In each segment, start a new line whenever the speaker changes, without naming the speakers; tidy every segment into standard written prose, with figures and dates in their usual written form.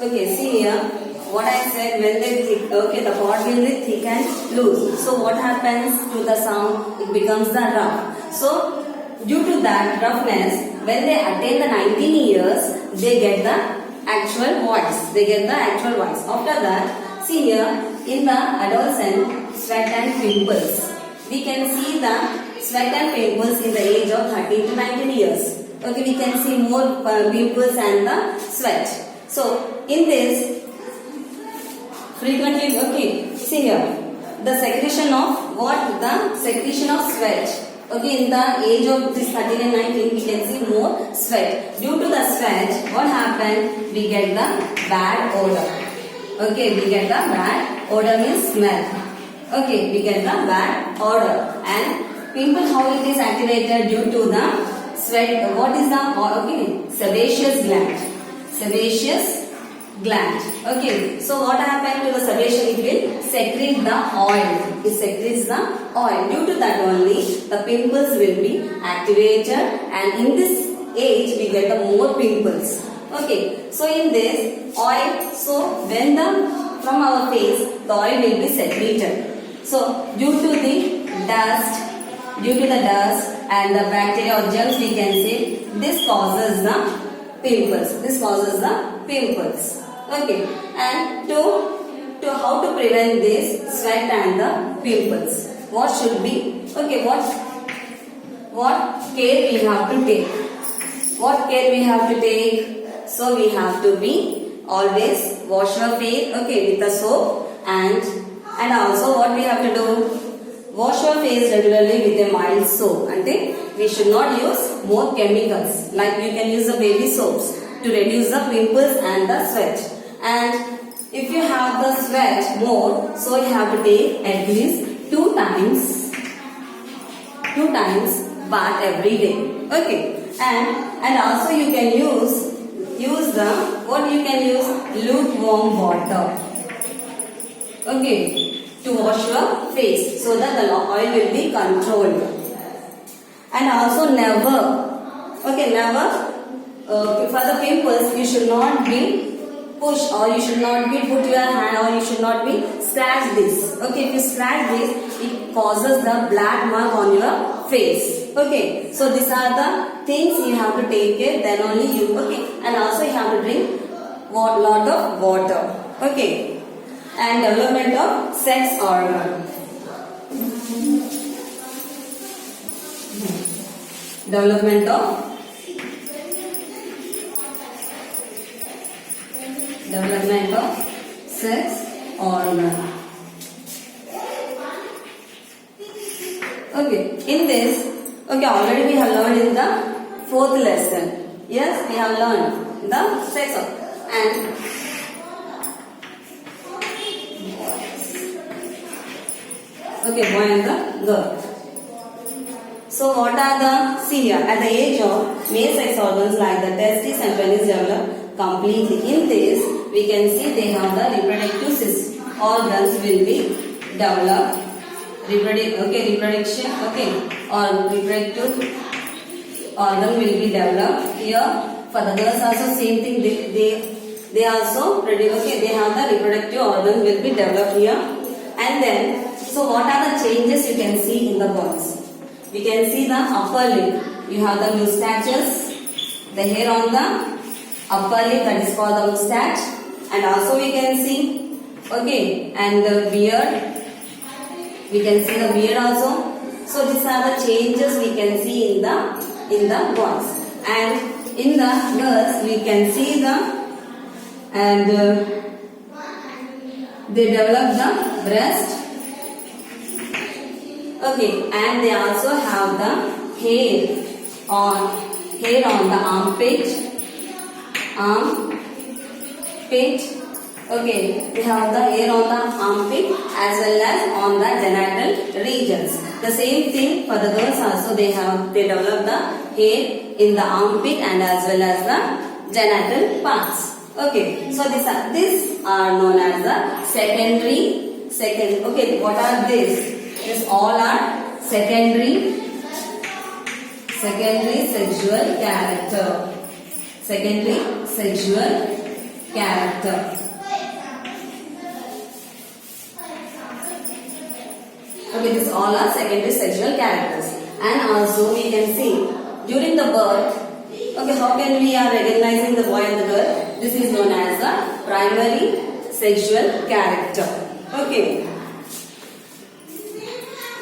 Okay, see here. What I said, when they thick, okay, the pod will be thick and loose. So what happens to the sound? It becomes the rough. So due to that roughness, when they attain the 19 years, they get the actual voice. They get the actual voice. After that, see here, in the adolescent, sweat and pimples. We can see the sweat and pimples in the age of 13 to 19 years. Okay, we can see more pimples and the sweat. So in this, frequently, okay, see here, the secretion of what? The secretion of sweat. Okay, in the age of this 13 and 19, we can see more sweat. Due to the sweat, what happened? We get the bad odor. Okay, we get the bad odor means smell. Okay, we get the bad odor. And pimple, how it is activated? Due to the sweat. What is the, okay, sebaceous gland. Sebaceous gland. Okay, so what happened to the sebation? It will secrete the oil. It secretes the oil. Due to that only, the pimples will be activated, and in this age we get the more pimples. Okay, so in this oil, so when from our face, the oil will be secreted. So due to the dust and the bacteria or germs, we can say this causes the pimples. This causes the pimples. Okay, and to how to prevent this sweat and the pimples, what should be? Okay, what care we have to take? What care we have to take? So we have to be always wash your face, okay, with the soap, and also what we have to do? Wash your face regularly with a mild soap. And we should not use more chemicals. Like you can use the baby soaps to reduce the pimples and the sweat. And if you have the sweat more, so you have to take at least two times bath every day. Okay, and also you can use lukewarm water. Okay, to wash your face so that the oil will be controlled. And also for the pimples, you should not be push, or you should not be put your hand, or you should not be scratch this. Okay, if you scratch this, it causes the black mark on your face. Okay, so these are the things you have to take care, then only you, okay, and also you have to drink lot of water. Okay, and development of sex organ. Development of sex organ. Okay, in this, okay, already we have learned in the 4th lesson. Yes, we have learned the sex organ. And okay, boy and the girl. So what are the, see here, at the age of male sex organs like the testes and penis develop completely. In this, we can see they have the reproductive organs will be developed. Reproduction, okay, or reproductive organ will be developed. Here, for the girls also same thing, they also produce, okay, they have the reproductive organ will be developed here. And then, so what are the changes you can see in the boys? We can see the upper lip. You have the mustaches, the hair on the upper lip, that is called the mustache. And also we can see, okay, and the beard. We can see the beard also. So these are the changes we can see in the boys. And in the girls, we can see they develop the breast. Okay, and they also have the hair on the armpit. Okay, they have the hair on the armpit as well as on the genital regions. The same thing for the girls also, they develop the hair in the armpit and as well as the genital parts. Okay, so these are known as the secondary. Okay, what are these? These all are secondary sexual character. Secondary sexual character. character. Okay, this all are secondary sexual characters. And also we can see during the birth, okay, how can we are recognizing the boy and the girl? This is known as the primary sexual character. Okay.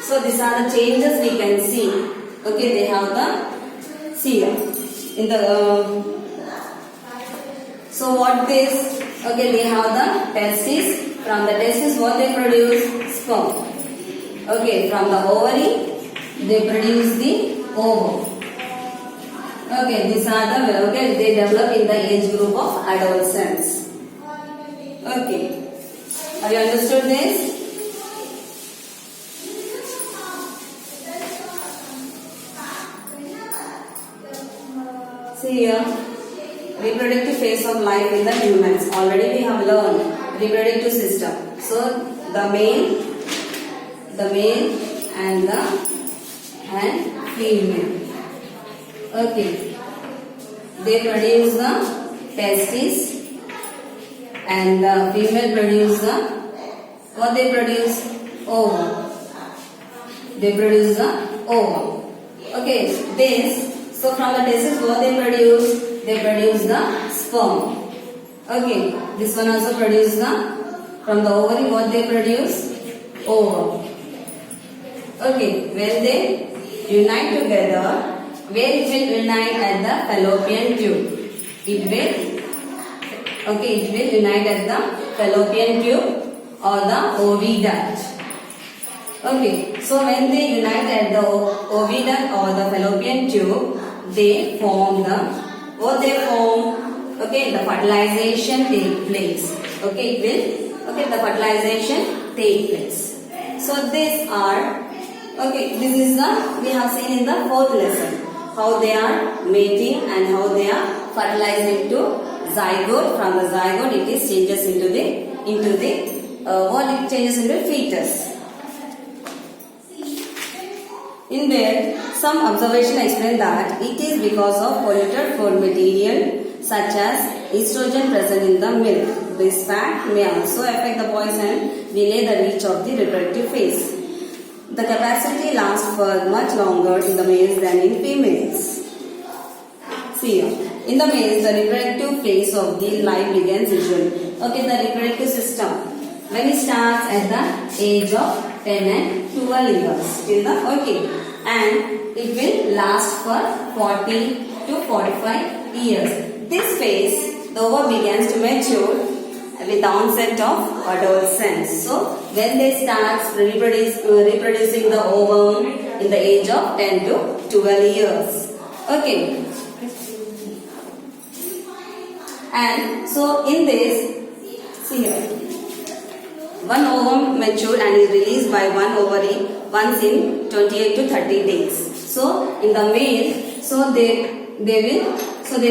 So these are the changes we can see. Okay, they have the, see here, in the, so what this, okay, they have the testes. From the testes what they produce? Sperm. Okay, from the ovary they produce the ovum. Okay, these are the, okay, they develop in the age group of adolescence. Okay, have you understood this? See here, reproductive phase of life in the humans. Already we have learned reproductive system. So the male and female. Okay, they produce the testes, and the female produce the, what they produce? Ovum. They produce the ovum. Okay, this, so from the testes what they produce? They produce the sperm. Okay, this one also produce the, from the ovary what they produce? Ovum. Okay, when they unite together, where it will unite at the fallopian tube. It will, okay, it will unite at the fallopian tube or the oviduct. Okay, so when they unite at the oviduct or the fallopian tube, they form the, what they form? Okay, the fertilization take place. Okay, it will, okay, the fertilization take place. So these are, okay, this is the, we have seen in the fourth lesson, how they are mating and how they are fertilizing to zygote. From the zygote it is changes into the, what it changes into fetus. In there, some observation explain that it is because of polluted food material such as estrogen present in the milk. This fact may also affect the boys and delay the reach of the reproductive phase. The capacity lasts for much longer in the males than in females. See here, in the males the reproductive phase of the life begins usually. Okay, the reproductive system, when it starts at the age of 10 and 12 years till the, okay, and it will last for 40 to 45 years. This phase, the ovum begins to mature with the onset of adolescence. So when they start reproducing the ovum in the age of 10 to 12 years. Okay. And so in this, see here, one ovum mature and is released by one ovary once in 28 to 30 days. So in the male, so they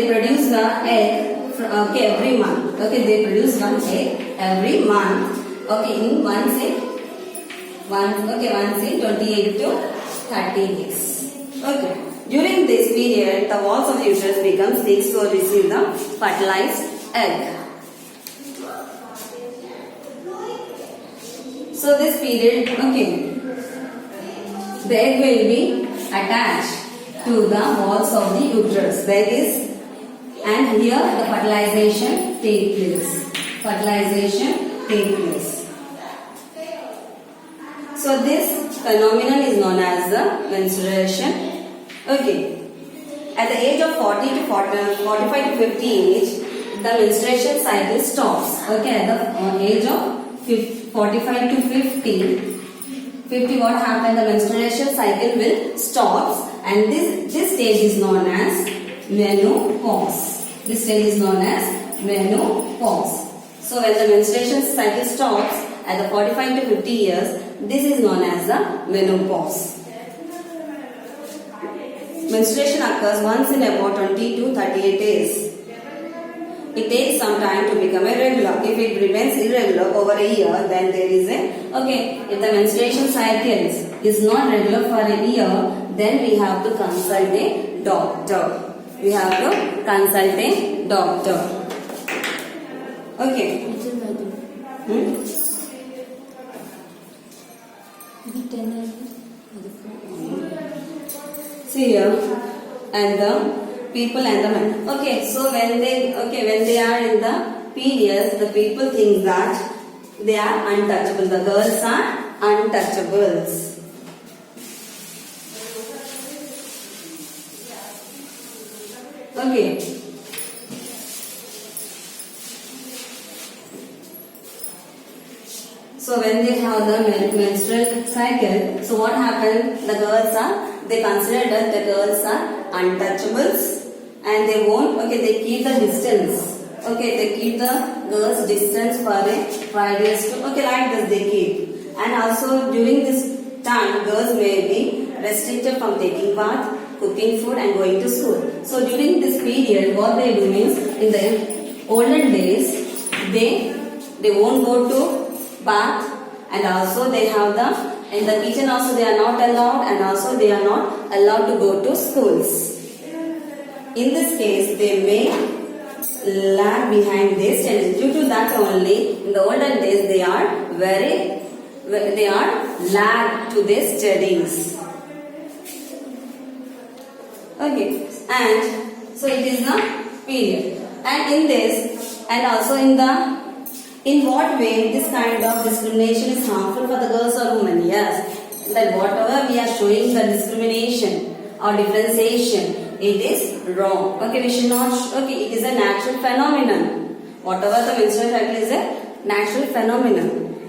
produce the egg, okay, every month. Okay, they produce one egg every month. Okay, in once in 28 to 30 days. Okay. During this period, the walls of the uterus become thick, so receive the fertilized egg. So this period, okay, the egg will be attached to the walls of the uterus. That is, and here the fertilization take place. Fertilization take place. So this phenomenon is known as the menstruation. Okay. At the age of 40 to 45 to 50 age, the menstruation cycle stops. Okay. At the age of 45 to 50, what happened? The menstruation cycle will stop, and this stage is known as menopause. This stage is known as menopause. So when the menstruation cycle stops at the 45 to 50 years, this is known as the menopause. Menstruation occurs once in about 20 to 38 days. It takes some time to become irregular. If it remains irregular over a year, then there is a, okay, if the menstruation cycle is not regular for a year, then we have to consult a doctor. We have to consult a doctor. Okay. See here, and the people and the men. Okay, so when they are in the periods, the people think that they are untouchable. The girls are untouchables. Okay. So when they have the menstrual cycle, so what happens? The girls are, they consider that the girls are untouchables, and they won't. Okay, they keep the distance. Okay, they keep the girls distance for a 5 years to. Okay, like this they keep. And also during this time, girls may be restricted from taking bath, cooking food, and going to school. So during this period, what they do means, in the olden days, they won't go to bath, and also they have the, in the kitchen also they are not allowed, and also they are not allowed to go to schools. In this case, they may lag behind their studies. Due to that only, in the olden days, they are lag to their studies. Okay, and so it is the period. And in this, and also in what way this kind of discrimination is harmful for the girls or women? Yes, that whatever we are showing the discrimination or differentiation, it is wrong. Okay, we should not. Okay, it is a natural phenomenon. Whatever the menstrual cycle is a natural phenomenon.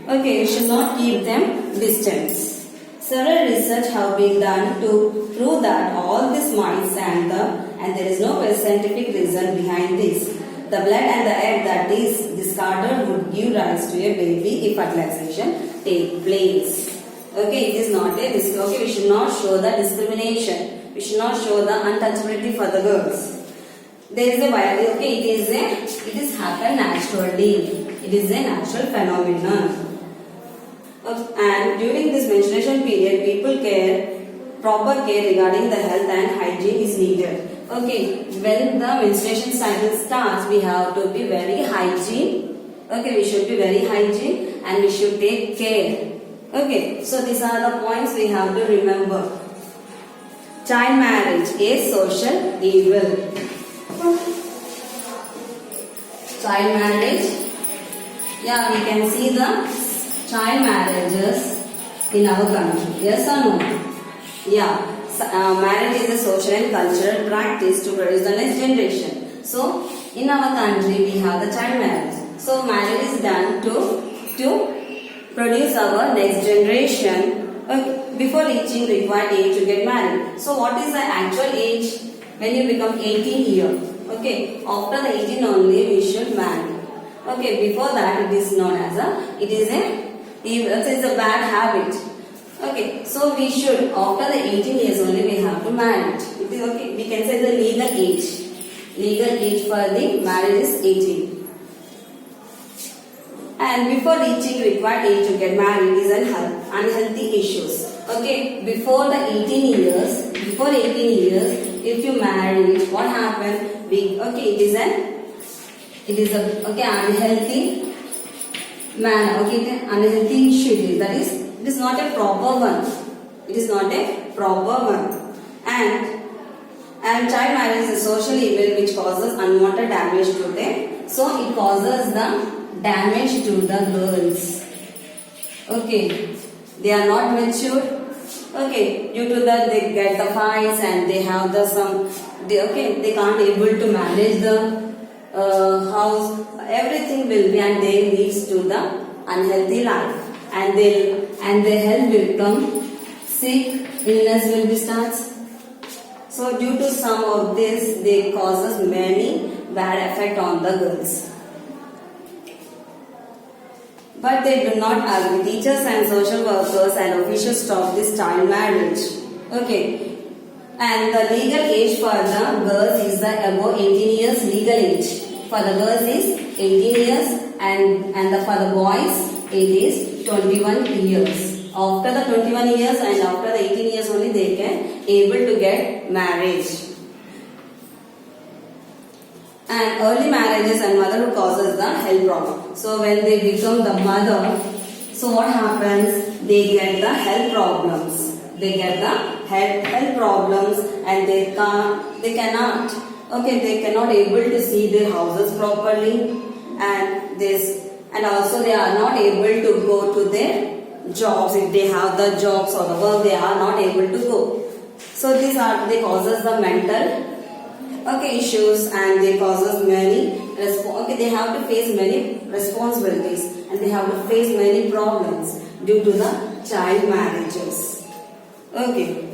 Okay, we should not keep them distance. Several research have been done to prove that all this mice and there is no scientific reason behind this. The blood and the egg that is discarded would give rise to a baby if fertilization take place. Okay, it is not a okay. We should not show the discrimination. We should not show the untouchability for the girls. There is a biology. Okay, it is happen naturally. It is a natural phenomenon. Okay, and during this menstruation period, proper care regarding the health and hygiene is needed. Okay, when the menstruation cycle starts, we have to be very hygiene. Okay, we should be very hygiene, and we should take care. Okay, so these are the points we have to remember. Child marriage, a social evil. Child marriage. Yeah, we can see the child marriages in our country. Yes or no? Yeah. Marriage is a social and cultural practice to produce the next generation. So, in our country, we have the child marriage. So, marriage is done to produce our next generation before reaching required age to get married. So, what is the actual age when you become 18 years? Okay, after the 18 only we should marry. Okay, before that it is known as it is a bad habit. Okay, so we should, after the 18 years only we have to marry. It is okay, we can say the legal age. Legal age for the marriage is 18. And before reaching required age to get married is unhealthy issues. Okay, before 18 years, if you marry, what happens? It is a unhealthy manner. Okay, unhealthy issue. That is, it is not a proper one. It is not a proper one. And child marriage is a social evil which causes unwanted damage to them. So it causes the damage to the girls. Okay, they are not mature. Okay, due to that they get the fights and they have they can't able to manage the house. Everything will be, and they leads to the unhealthy life, and their health will become sick. Illness will be starts. So due to some of this, they causes many bad effect on the girls. But they do not agree. Teachers and social workers and officials stop this child marriage. Okay. And the legal age for the girls is the above 18 years legal age. For the girls is 18 years and for the boys it is 21 years. After the 21 years and after the 18 years only they can able to get marriage. And early marriages and motherhood causes the health problem. So when they become the mother, so what happens? They get the health problems. They get the health problems, and they cannot able to see their houses properly, and also they are not able to go to their jobs. If they have the jobs or the work, they are not able to go. So these are the causes the mental issues, and they causes many they have to face many responsibilities, and they have to face many problems due to the child marriages. Okay,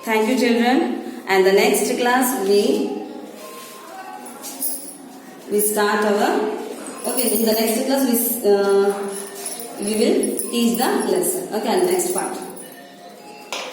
thank you children, and the next class we start our in the next class we will teach the lesson. Okay, and next part.